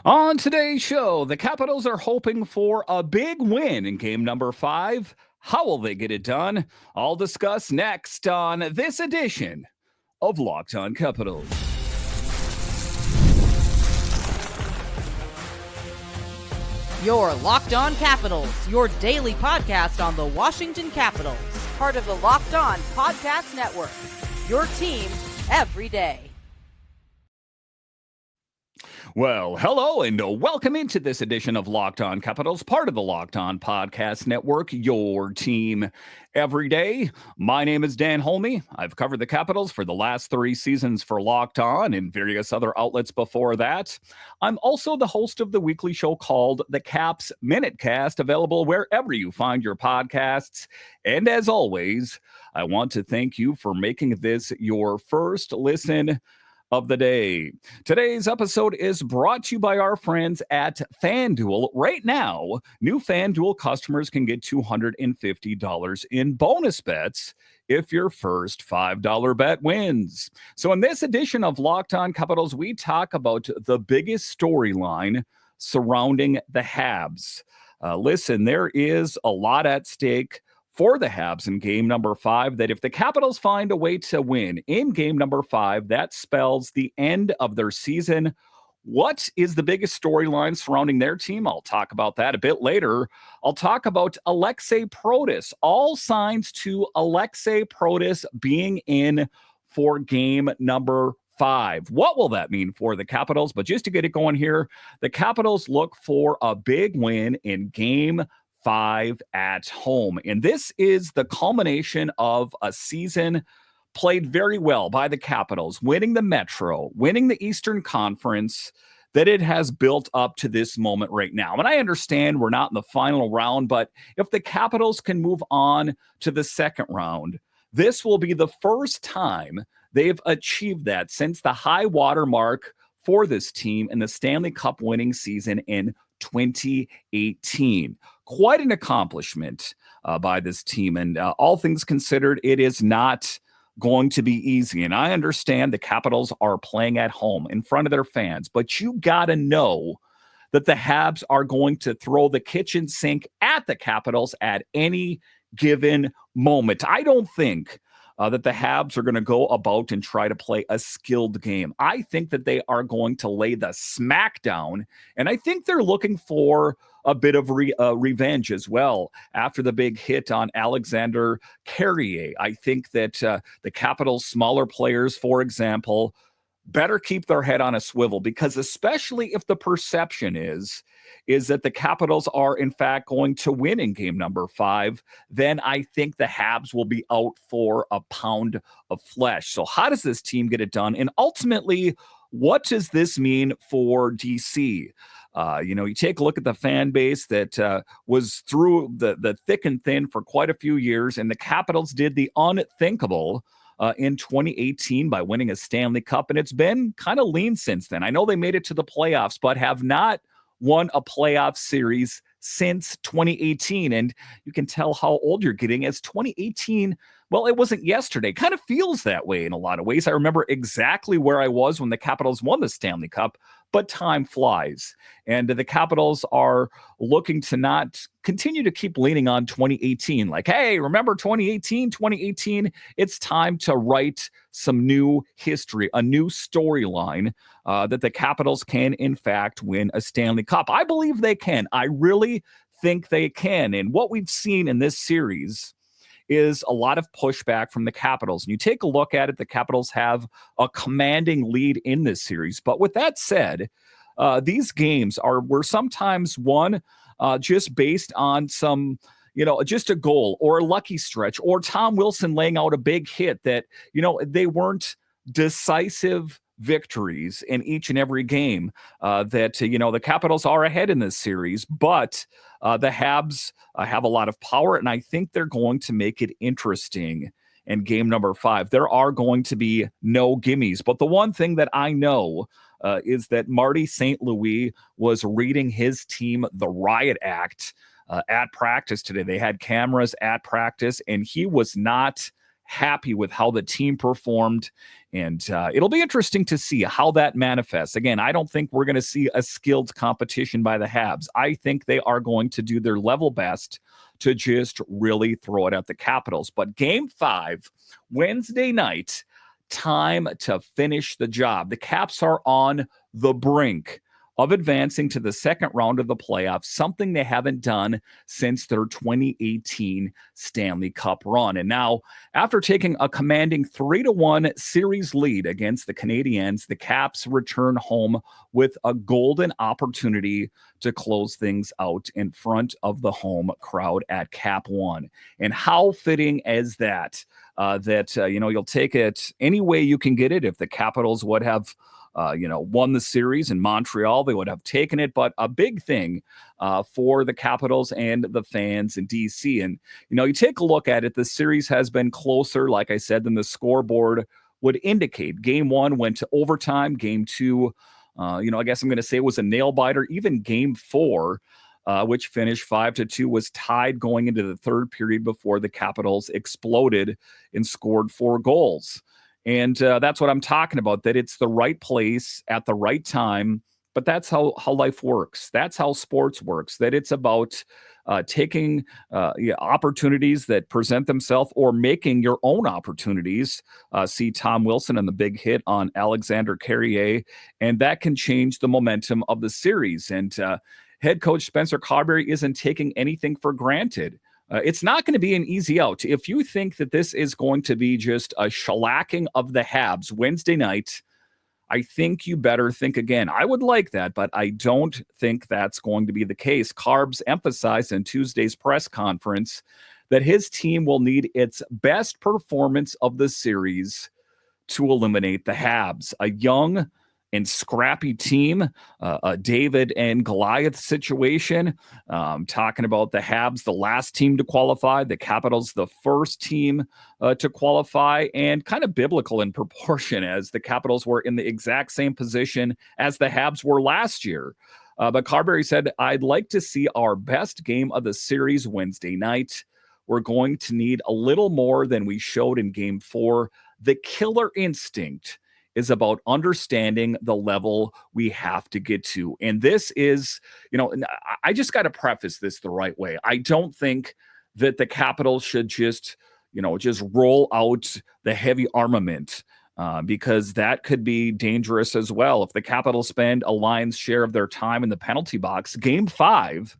On today's show, the Capitals are hoping for a big win in game number 5. How will they get it done? I'll discuss next on this edition of Locked On Capitals. Your Locked On Capitals, your daily podcast on the Washington Capitals. Part of the Locked On Podcast Network. Your team every day. Well, hello and welcome into this edition of Locked On Capitals, part of the Locked On Podcast Network, your team every day. My name is Dan Holme. I've covered the Capitals for the last 3 seasons for Locked On and various other outlets before that. I'm also the host of the weekly show called The Caps Minutecast, available wherever you find your podcasts. And as always, I want to thank you for making this your first listen of the day. Today's episode is brought to you by our friends at FanDuel. Right now, new FanDuel customers can get $250 in bonus bets if your first $5 bet wins. So in this edition of Locked On Capitals, we talk about the biggest storyline surrounding the Habs. Listen, there is a lot at stake for the Habs in game number 5, that if the Capitals find a way to win in game number 5, that spells the end of their season. What is the biggest storyline surrounding their team? I'll talk about that a bit later. I'll talk about Aliaksei Protas. All signs to Aliaksei Protas being in for game number 5. What will that mean for the Capitals? But just to get it going here, the Capitals look for a big win in game 5 at home. And this is the culmination of a season played very well by the Capitals, winning the Metro, winning the Eastern Conference, that it has built up to this moment right now. And I understand we're not in the final round, but if the Capitals can move on to the second round, this will be the first time they've achieved that since the high water mark for this team in the Stanley Cup winning season in 2018. Quite an accomplishment by this team. And all things considered, it is not going to be easy. And I understand the Capitals are playing at home in front of their fans, but you got to know that the Habs are going to throw the kitchen sink at the Capitals at any given moment. I don't think that the Habs are going to go about and try to play a skilled game. I think that they are going to lay the smack down, and I think they're looking for a bit of revenge as well after the big hit on Alexandre Carrier. I think that the Capitals' smaller players, for example, better keep their head on a swivel, because especially if the perception is that the Capitals are in fact going to win in game number 5, then I think the Habs will be out for a pound of flesh. So how does this team get it done? And ultimately, what does this mean for DC? You take a look at the fan base that was through the thick and thin for quite a few years, and the Capitals did the unthinkable in 2018 by winning a Stanley Cup, and it's been kind of lean since then. I know they made it to the playoffs, but have not won a playoff series since 2018, and you can tell how old you're getting, as 2018, well, it wasn't yesterday. Kind of feels that way in a lot of ways. I remember exactly where I was when the Capitals won the Stanley Cup, but time flies. And the Capitals are looking to not continue to keep leaning on 2018. Like, hey, remember 2018? 2018, it's time to write some new history, a new storyline that the Capitals can, in fact, win a Stanley Cup. I believe they can. I really think they can. And what we've seen in this series is a lot of pushback from the Capitals. And you take a look at it, the Capitals have a commanding lead in this series. But with that said, these games were sometimes won just based on some, just a goal or a lucky stretch or Tom Wilson laying out a big hit that, they weren't decisive victories in each and every game that, the Capitals are ahead in this series. But the Habs have a lot of power, and I think they're going to make it interesting in game number 5. There are going to be no gimmies. But the one thing that I know is that Marty St. Louis was reading his team the riot act at practice today. They had cameras at practice, and he was not happy with how the team performed. And it'll be interesting to see how that manifests. Again, I don't think we're going to see a skilled competition by the Habs. I think they are going to do their level best to just really throw it at the Capitals. But Game 5, Wednesday night, time to finish the job. The Caps are on the brink of advancing to the second round of the playoffs, something they haven't done since their 2018 Stanley Cup run. And now, after taking a commanding 3-1 series lead against the Canadiens, the Caps return home with a golden opportunity to close things out in front of the home crowd at Cap One. And how fitting is that? You'll take it any way you can get it. If the Capitals would have won the series in Montreal, they would have taken it. But a big thing for the Capitals and the fans in DC. And, you take a look at it, the series has been closer, like I said, than the scoreboard would indicate. Game 1 went to overtime. Game 2, I guess I'm going to say it was a nail biter. Even Game 4, which finished 5-2, was tied going into the third period before the Capitals exploded and scored 4 goals. And that's what I'm talking about, that it's the right place at the right time. But that's how life works. That's how sports works, that it's about taking opportunities that present themselves or making your own opportunities. See Tom Wilson and the big hit on Alexandre Carrier, and that can change the momentum of the series. And head coach Spencer Carbery isn't taking anything for granted. It's not going to be an easy out. If you think that this is going to be just a shellacking of the Habs Wednesday night, I think you better think again. I would like that, but I don't think that's going to be the case. Carbs emphasized in Tuesday's press conference that his team will need its best performance of the series to eliminate the Habs. A young and scrappy team, a David and Goliath situation. Talking about the Habs, the last team to qualify, the Capitals, the first team to qualify, and kind of biblical in proportion, as the Capitals were in the exact same position as the Habs were last year. But Carbery said, "I'd like to see our best game of the series Wednesday night. We're going to need a little more than we showed in Game 4. The killer instinct is about understanding the level we have to get to." And this is, I just got to preface this the right way. I don't think that the Capitals should just roll out the heavy armament, because that could be dangerous as well. If the Capitals spend a lion's share of their time in the penalty box, Game 5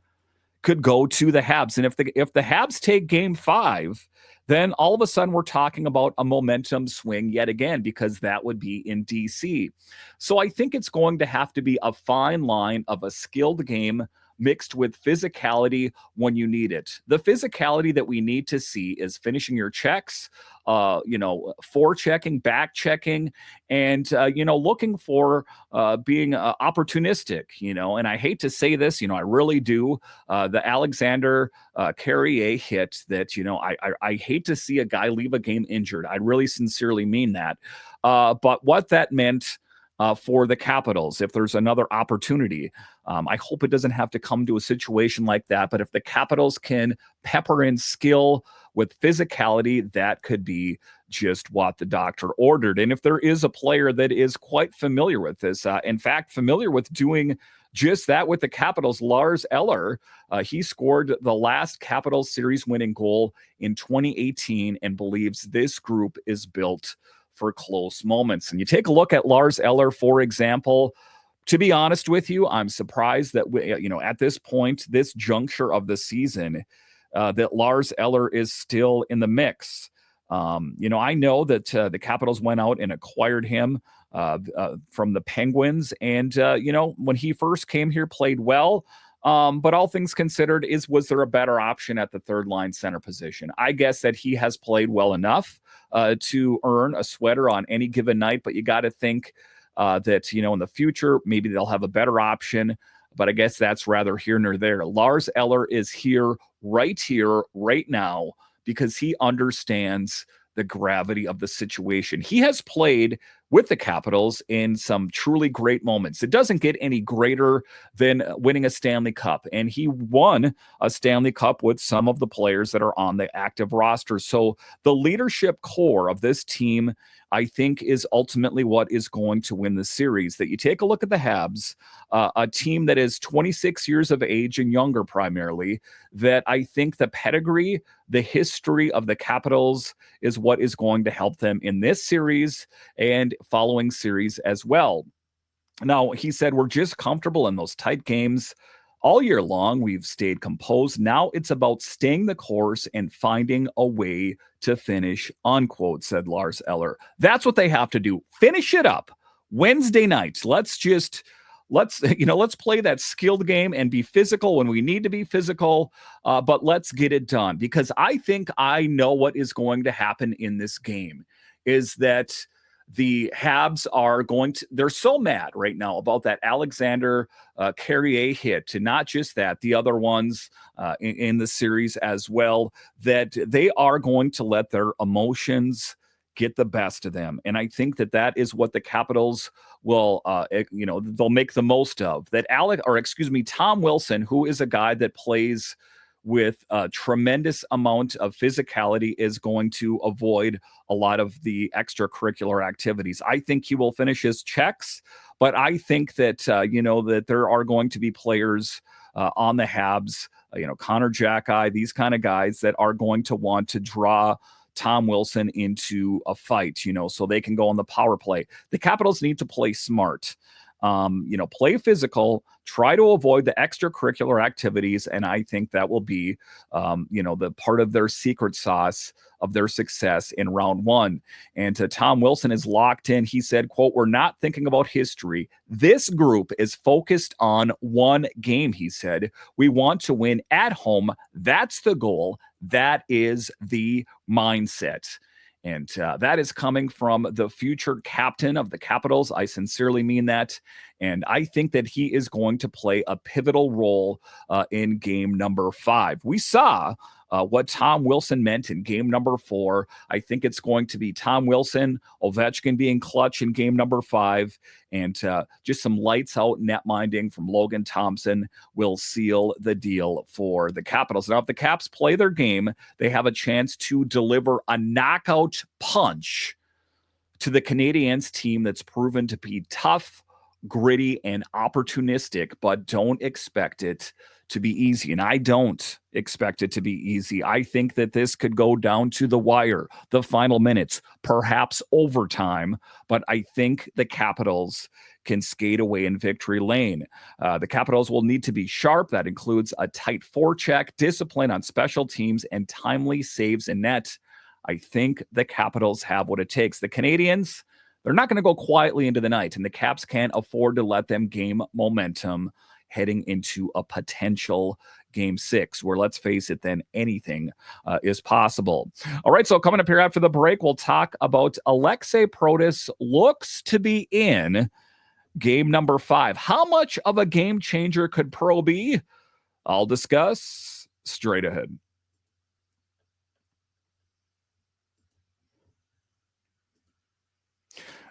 could go to the Habs. And if the Habs take Game 5, then all of a sudden we're talking about a momentum swing yet again, because that would be in DC. So I think it's going to have to be a fine line of a skilled game mixed with physicality when you need it. The physicality that we need to see is finishing your checks, forechecking, back checking, and looking for being opportunistic. And I hate to say this, I really do. The Alexandre Carrier hit that, I hate to see a guy leave a game injured. I really sincerely mean that. But what that meant for the Capitals, if there's another opportunity, I hope it doesn't have to come to a situation like that. But if the Capitals can pepper in skill with physicality, that could be just what the doctor ordered. And if there is a player that is quite familiar with this, in fact, familiar with doing just that with the Capitals, Lars Eller, he scored the last Capitals series winning goal in 2018 and believes this group is built for close moments. And you take a look at Lars Eller, for example. To be honest with you, I'm surprised that at this point, this juncture of the season, that Lars Eller is still in the mix. I know that the Capitals went out and acquired him from the Penguins, and when he first came here, played well. But all things considered, was there a better option at the third line center position? I guess that he has played well enough to earn a sweater on any given night, but you got to think that, in the future, maybe they'll have a better option, but I guess that's rather here nor there. Lars Eller is here, right now, because he understands the gravity of the situation. He has played with the Capitals in some truly great moments. It doesn't get any greater than winning a Stanley Cup. And he won a Stanley Cup with some of the players that are on the active roster. So the leadership core of this team, I think, is ultimately what is going to win the series. That you take a look at the Habs, a team that is 26 years of age and younger primarily, that I think the pedigree, the history of the Capitals is what is going to help them in this series and following series as well. Now, he said, we're just comfortable in those tight games. All year long, we've stayed composed. Now it's about staying the course and finding a way to finish, unquote, said Lars Eller. That's what they have to do. Finish it up. Wednesday nights, let's play that skilled game and be physical when we need to be physical, but let's get it done. Because I think I know what is going to happen in this game is that the Habs they're so mad right now about that Alexandre Carrier hit, to not just that, the other ones in the series as well, that they are going to let their emotions get the best of them. And I think that is what the Capitals will, they'll make the most of. That Tom Wilson, who is a guy that plays with a tremendous amount of physicality, is going to avoid a lot of the extracurricular activities. I think he will finish his checks, but I think that, that there are going to be players on the Habs, Connor Jackeye, these kind of guys that are going to want to draw Tom Wilson into a fight, so they can go on the power play. The Capitals need to play smart. Play physical, try to avoid the extracurricular activities. And I think that will be, the part of their secret sauce of their success in round one. And Tom Wilson is locked in. He said, quote, we're not thinking about history. This group is focused on one game, he said. We want to win at home. That's the goal. That is the mindset. And that is coming from the future captain of the Capitals. I sincerely mean that. And I think that he is going to play a pivotal role in game number 5. We saw what Tom Wilson meant in game number 4. I think it's going to be Tom Wilson, Ovechkin being clutch in game number 5, and just some lights out net minding from Logan Thompson will seal the deal for the Capitals. Now, if the Caps play their game, they have a chance to deliver a knockout punch to the Canadiens team that's proven to be tough, gritty, and opportunistic, but don't expect it to be easy. And I don't expect it to be easy. I think that this could go down to the wire, the final minutes, perhaps overtime, but I think the Capitals can skate away in victory lane. The Capitals will need to be sharp. That includes a tight forecheck, discipline on special teams, and timely saves in net. I think the Capitals have what it takes. The Canadiens, they're not going to go quietly into the night, and the Caps can't afford to let them gain momentum heading into a potential game 6, where, let's face it, then anything is possible. All right, so coming up here after the break, we'll talk about Aliaksei Protas looks to be in game number 5. How much of a game changer could Pro be? I'll discuss straight ahead.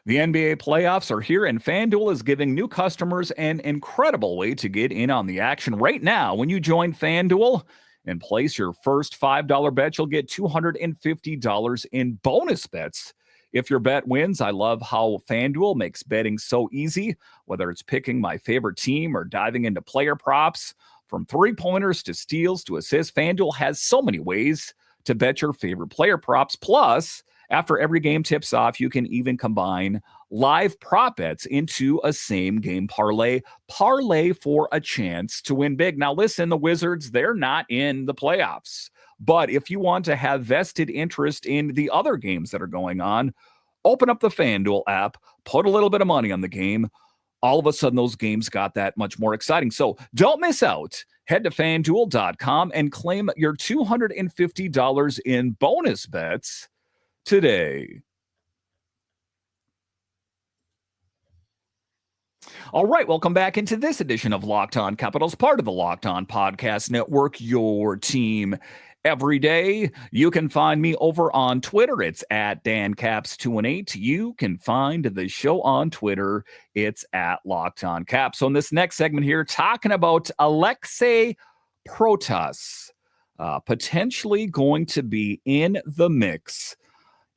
The NBA playoffs are here, and FanDuel is giving new customers an incredible way to get in on the action right now. When you join FanDuel and place your first $5 bet, you'll get $250 in bonus bets if your bet wins. I love how FanDuel makes betting so easy, whether it's picking my favorite team or diving into player props. From three-pointers to steals to assists, FanDuel has so many ways to bet your favorite player props. Plus, after every game tips off, you can even combine live prop bets into a same-game parlay. Parlay for a chance to win big. Now, listen, the Wizards, they're not in the playoffs. But if you want to have vested interest in the other games that are going on, open up the FanDuel app, put a little bit of money on the game. All of a sudden, those games got that much more exciting. So don't miss out. Head to FanDuel.com and claim your $250 in bonus bets today. All right, welcome back into this edition of Locked On Capitals, part of the Locked On Podcast Network, your team every day. You can find me over on Twitter. It's at DanCaps218. You can find the show on Twitter. It's at Locked On Caps. So in this next segment here, talking about Aliaksei Protas, potentially going to be in the mix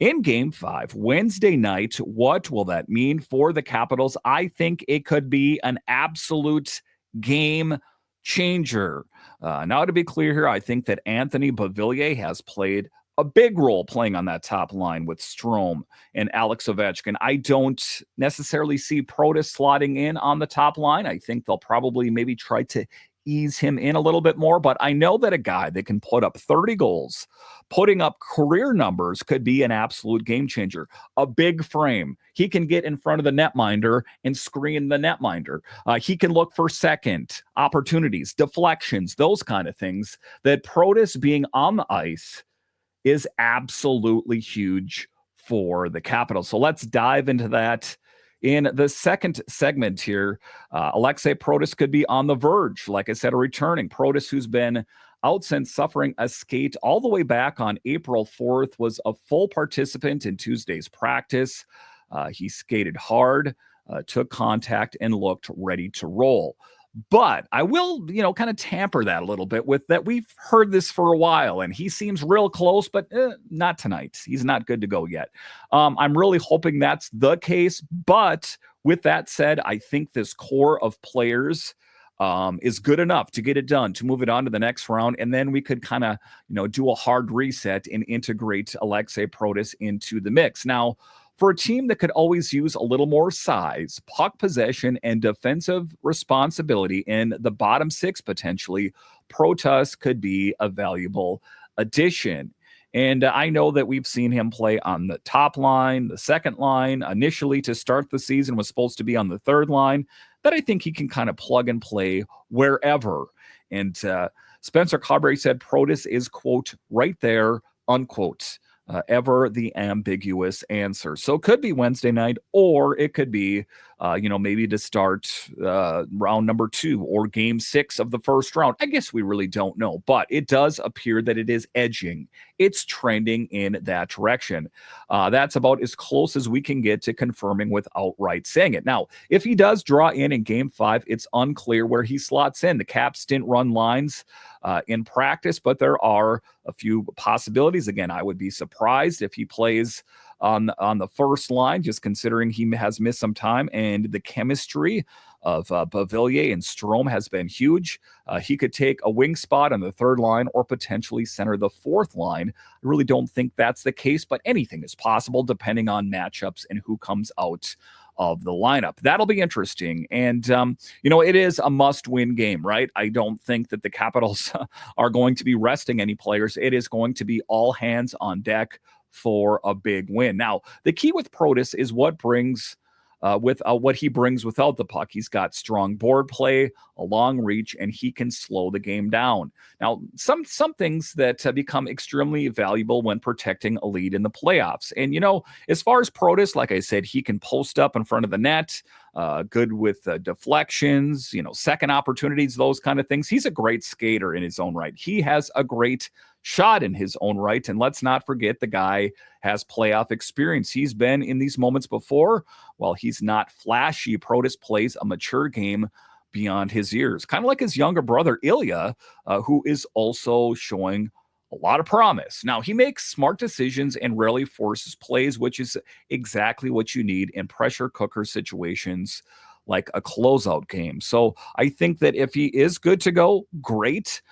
in Game 5, Wednesday night. What will that mean for the Capitals? I think it could be an absolute game changer. Now, to be clear here, I think that Anthony Beauvillier has played a big role playing on that top line with Strome and Alex Ovechkin. I don't necessarily see Protas slotting in on the top line. I think they'll probably maybe try to ease him in a little bit more, but I know that a guy that can put up 30 goals, putting up career numbers, could be an absolute game changer. A big frame. He can get in front of the netminder and screen the netminder. He can look for second opportunities, deflections, those kind of things. That Protas being on the ice is absolutely huge for the Capitals. So let's dive into that. In the second segment here, Aliaksei Protas could be on the verge, like I said, of returning. Protas, who's been out since suffering a skate all the way back on April 4th, was a full participant in Tuesday's practice. He skated hard, took contact, and looked ready to roll. But I will, kind of tamper that a little bit with that. We've heard this for a while, and he seems real close, but not tonight. He's not good to go yet. I'm really hoping that's the case. But with that said, I think this core of players is good enough to get it done, to move it on to the next round. And then we could kind of, do a hard reset and integrate Aliaksei Protas into the mix. Now, for a team that could always use a little more size, puck possession, and defensive responsibility in the bottom six, potentially, Protas could be a valuable addition. And I know that we've seen him play on the top line, the second line. Initially, to start the season, was supposed to be on the third line. That I think he can kind of plug and play wherever. And Spencer Carbery said Protas is, quote, right there, unquote. Ever the ambiguous answer. So it could be Wednesday night, or it could be, maybe to start round number 2 or game 6 of the first round. I guess we really don't know, but it does appear that it is edging. It's trending in that direction. That's about as close as we can get to confirming with outright saying it. Now, if he does draw in game 5, it's unclear where he slots in. The Caps didn't run lines in practice, but there are a few possibilities. Again, I would be surprised if he plays on the first line, just considering he has missed some time, and the chemistry of Beauvillier and Strome has been huge. He could take a wing spot on the third line or potentially center the fourth line. I really don't think that's the case, but anything is possible depending on matchups and who comes out of the lineup. That'll be interesting. And, it is a must-win game, right? I don't think that the Capitals are going to be resting any players. It is going to be all hands on deck for a big win. Now, the key with Protas is what he brings without the puck. He's got strong board play, a long reach, and he can slow the game down. Now, some things that become extremely valuable when protecting a lead in the playoffs. And, as far as Protas, like I said, he can post up in front of the net, good with deflections, second opportunities, those kind of things. He's a great skater in his own right. He has a great shot in his own right. And let's not forget, the guy has playoff experience. He's been in these moments before. While he's not flashy, Protas plays a mature game beyond his years, kind of like his younger brother, Eller, who is also showing a lot of promise. Now, he makes smart decisions and rarely forces plays, which is exactly what you need in pressure cooker situations like a closeout game. So I think that if he is good to go, great.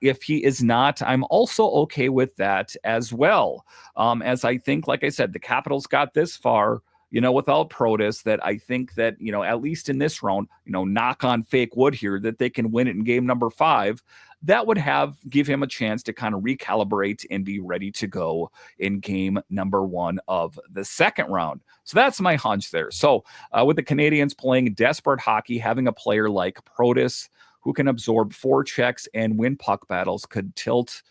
If he is not, I'm also okay with that as well. As I think, like I said, the Capitals got this far, without Protas, that I think that, at least in this round, knock on fake wood here, that they can win it in game number 5. That would give him a chance to kind of recalibrate and be ready to go in game number 1 of the second round. So that's my hunch there. So with the Canadiens playing desperate hockey, having a player like Protas who can absorb forechecks and win puck battles could tilt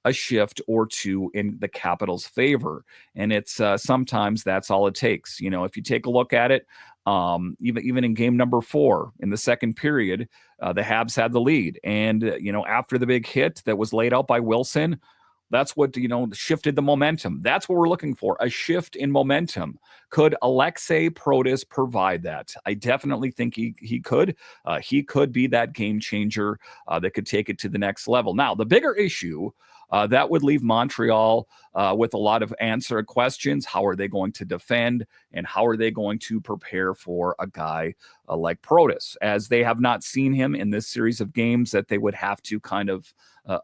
a shift or two in the Capitals' favor. And it's sometimes that's all it takes. If you take a look at it, even in game number 4 in the second period, the Habs had the lead. And, after the big hit that was laid out by Wilson, That's what, shifted the momentum. That's what we're looking for, a shift in momentum. Could Aliaksei Protas provide that? I definitely think he could. He could be that game changer that could take it to the next level. Now, the bigger issue that would leave Montreal with a lot of answered questions. How are they going to defend? And how are they going to prepare for a guy like Protas, as they have not seen him in this series of games that they would have to kind of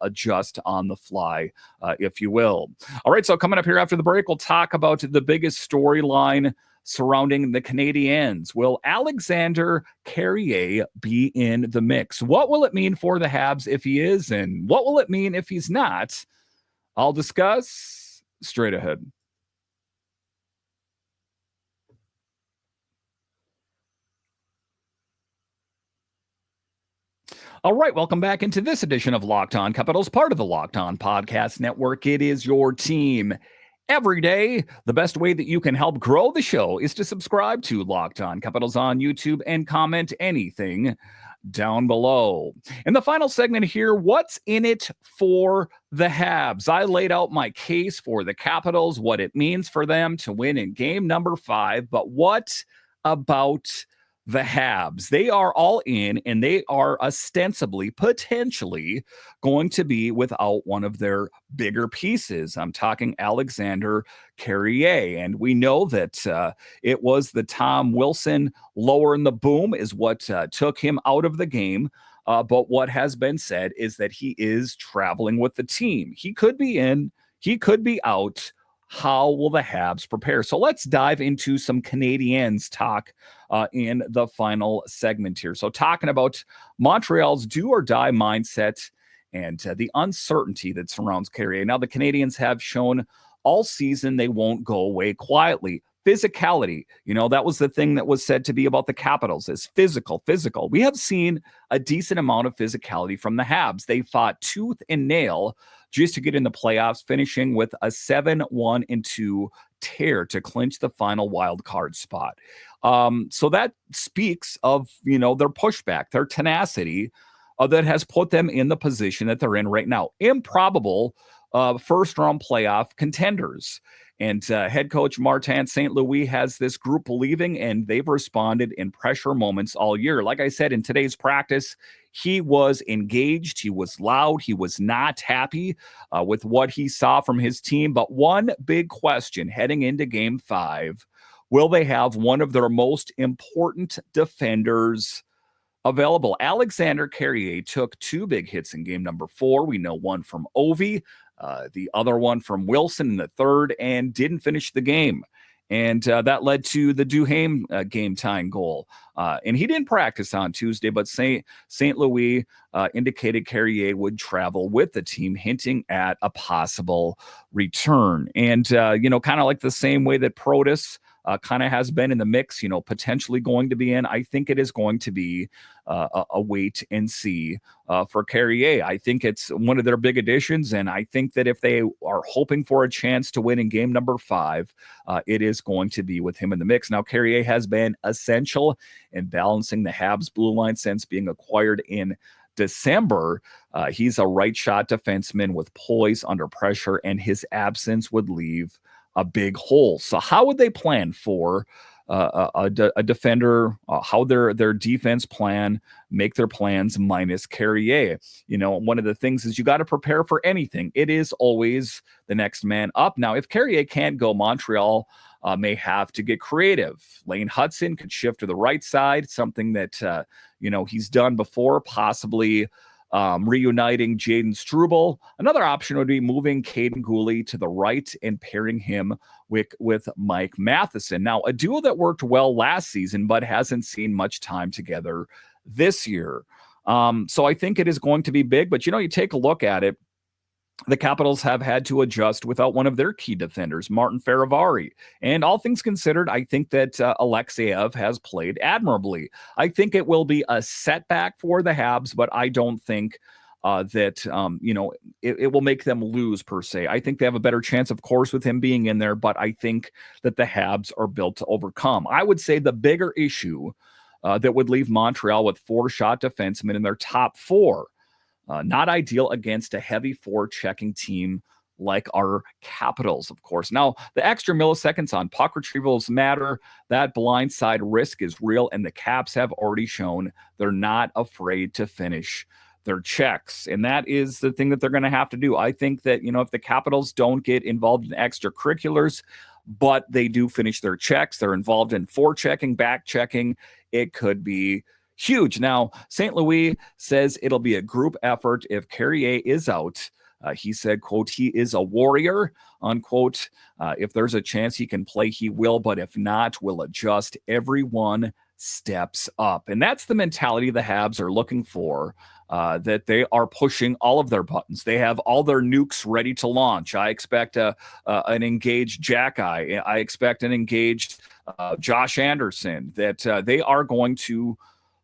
adjust on the fly, if you will. All right, so coming up here after the break, we'll talk about the biggest storyline surrounding the Canadiens. Will Alexandre Carrier be in the mix? What will it mean for the Habs if he is, and what will it mean if he's not? I'll discuss straight ahead. All right, welcome back into this edition of Locked On Capitals, part of the Locked On Podcast Network. It is your team every day. The best way that you can help grow the show is to subscribe to Locked On Capitals on YouTube and comment anything down below. In the final segment here, what's in it for the Habs? I laid out my case for the Capitals, what it means for them to win in game number 5, but what about the Habs? They are all in, and they are ostensibly, potentially, going to be without one of their bigger pieces. I'm talking Alexandre Carrier, and we know that it was the Tom Wilson lower in the boom is what took him out of the game. But what has been said is that he is traveling with the team. He could be in, he could be out. How will the Habs prepare? So let's dive into some Canadiens talk in the final segment here. So talking about Montreal's do or die mindset and the uncertainty that surrounds Carrier. Now, the Canadiens have shown all season they won't go away quietly. Physicality, that was the thing that was said to be about the Capitals, is physical. We have seen a decent amount of physicality from the Habs. They fought tooth and nail just to get in the playoffs, finishing with a 7-1-2 tear to clinch the final wild card spot. So that speaks of, their pushback, their tenacity that has put them in the position that they're in right now. Improbable first-round playoff contenders. And head coach Martin St. Louis has this group believing, and they've responded in pressure moments all year. Like I said, in today's practice, he was engaged. He was loud. He was not happy with what he saw from his team. But one big question heading into game 5, will they have one of their most important defenders available? Alexandre Carrier took 2 big hits in game number 4. We know one from Ovi, the other one from Wilson in the third, and didn't finish the game. And that led to the Duhaime game-tying goal. And he didn't practice on Tuesday, but St. Louis indicated Carrier would travel with the team, hinting at a possible return. And, kind of like the same way that Protas kind of has been in the mix, potentially going to be in. I think it is going to be a wait and see for Carrier. I think it's one of their big additions, and I think that if they are hoping for a chance to win in game number 5, it is going to be with him in the mix. Now, Carrier has been essential in balancing the Habs blue line since being acquired in December. He's a right shot defenseman with poise under pressure, and his absence would leave a big hole. So how would they plan for a defender, how their defense plan, make their plans minus Carrier? One of the things is you got to prepare for anything. It is always the next man up. Now, if Carrier can't go, Montreal may have to get creative. Lane Hudson could shift to the right side, something that, he's done before, possibly reuniting Jaden Struble. Another option would be moving Caden Gooley to the right and pairing him with Mike Matheson. Now, a duo that worked well last season, but hasn't seen much time together this year. So I think it is going to be big, but you take a look at it. The Capitals have had to adjust without one of their key defenders, Martin Feravari. And all things considered, I think that Alexeyev has played admirably. I think it will be a setback for the Habs, but I don't think that, it will make them lose per se. I think they have a better chance, of course, with him being in there, but I think that the Habs are built to overcome. I would say the bigger issue that would leave Montreal with 4-shot defensemen in their top 4. Not ideal against a heavy forechecking team like our Capitals, of course. Now, the extra milliseconds on puck retrievals matter. That blindside risk is real, and the Caps have already shown they're not afraid to finish their checks. And that is the thing that they're going to have to do. I think that, if the Capitals don't get involved in extracurriculars, but they do finish their checks, they're involved in forechecking, back checking, it could be huge. Now, St. Louis says it'll be a group effort if Carrier is out. He said, quote, he is a warrior, unquote. If there's a chance he can play, he will. But if not, we'll adjust. Everyone steps up. And that's the mentality the Habs are looking for, that they are pushing all of their buttons. They have all their nukes ready to launch. I expect an engaged Jack Eye. I expect an engaged Josh Anderson, that they are going to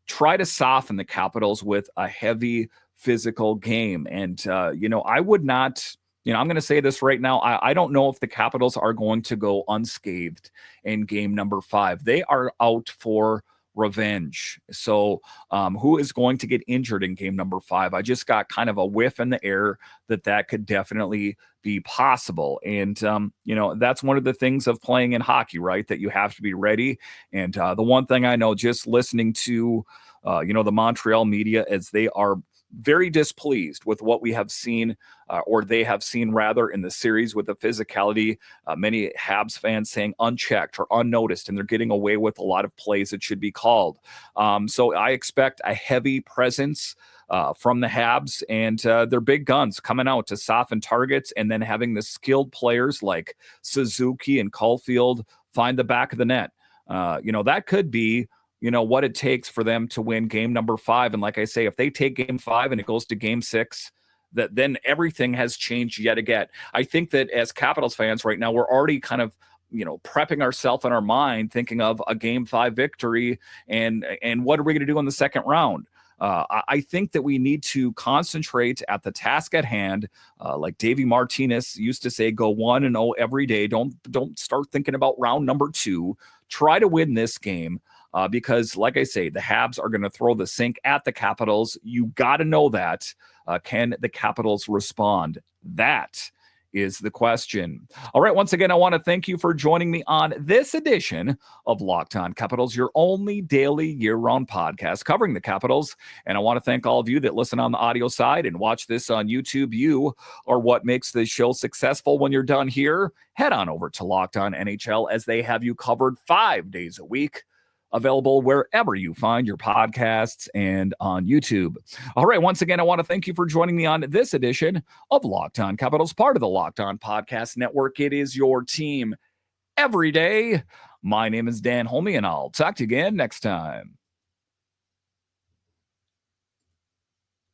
try to soften the Capitals with a heavy physical game. And, I would not, I'm going to say this right now. I don't know if the Capitals are going to go unscathed in game number 5. They are out for revenge. So who is going to get injured in game number 5? I just got kind of a whiff in the air that could definitely be possible. And, that's one of the things of playing in hockey, right? That you have to be ready. And the one thing I know, just listening to, the Montreal media, as they are very displeased with what we have seen, or they have seen rather, in the series with the physicality. Many Habs fans saying unchecked or unnoticed, and they're getting away with a lot of plays that should be called. So I expect a heavy presence from the Habs and their big guns coming out to soften targets, and then having the skilled players like Suzuki and Caulfield find the back of the net. That could be what it takes for them to win game number 5. And like I say, if they take game 5 and it goes to game 6, that then everything has changed yet again. I think that as Capitals fans right now, we're already kind of, prepping ourselves in our mind, thinking of a game 5 victory and what are we going to do in the second round? I think that we need to concentrate at the task at hand. Like Davey Martinez used to say, go 1-0 every day. Don't start thinking about round number 2. Try to win this game. Because, like I say, the Habs are going to throw the sink at the Capitals. You got to know that. Can the Capitals respond? That is the question. All right, once again, I want to thank you for joining me on this edition of Locked On Capitals, your only daily year-round podcast covering the Capitals. And I want to thank all of you that listen on the audio side and watch this on YouTube. You are what makes this show successful. When you're done here, head on over to Locked On NHL, as they have you covered 5 days a week. Available wherever you find your podcasts and on YouTube. All right, once again, I want to thank you for joining me on this edition of Locked On Capitals, part of the Locked On Podcast Network. It is your team every day. My name is Dan Holme, and I'll talk to you again next time.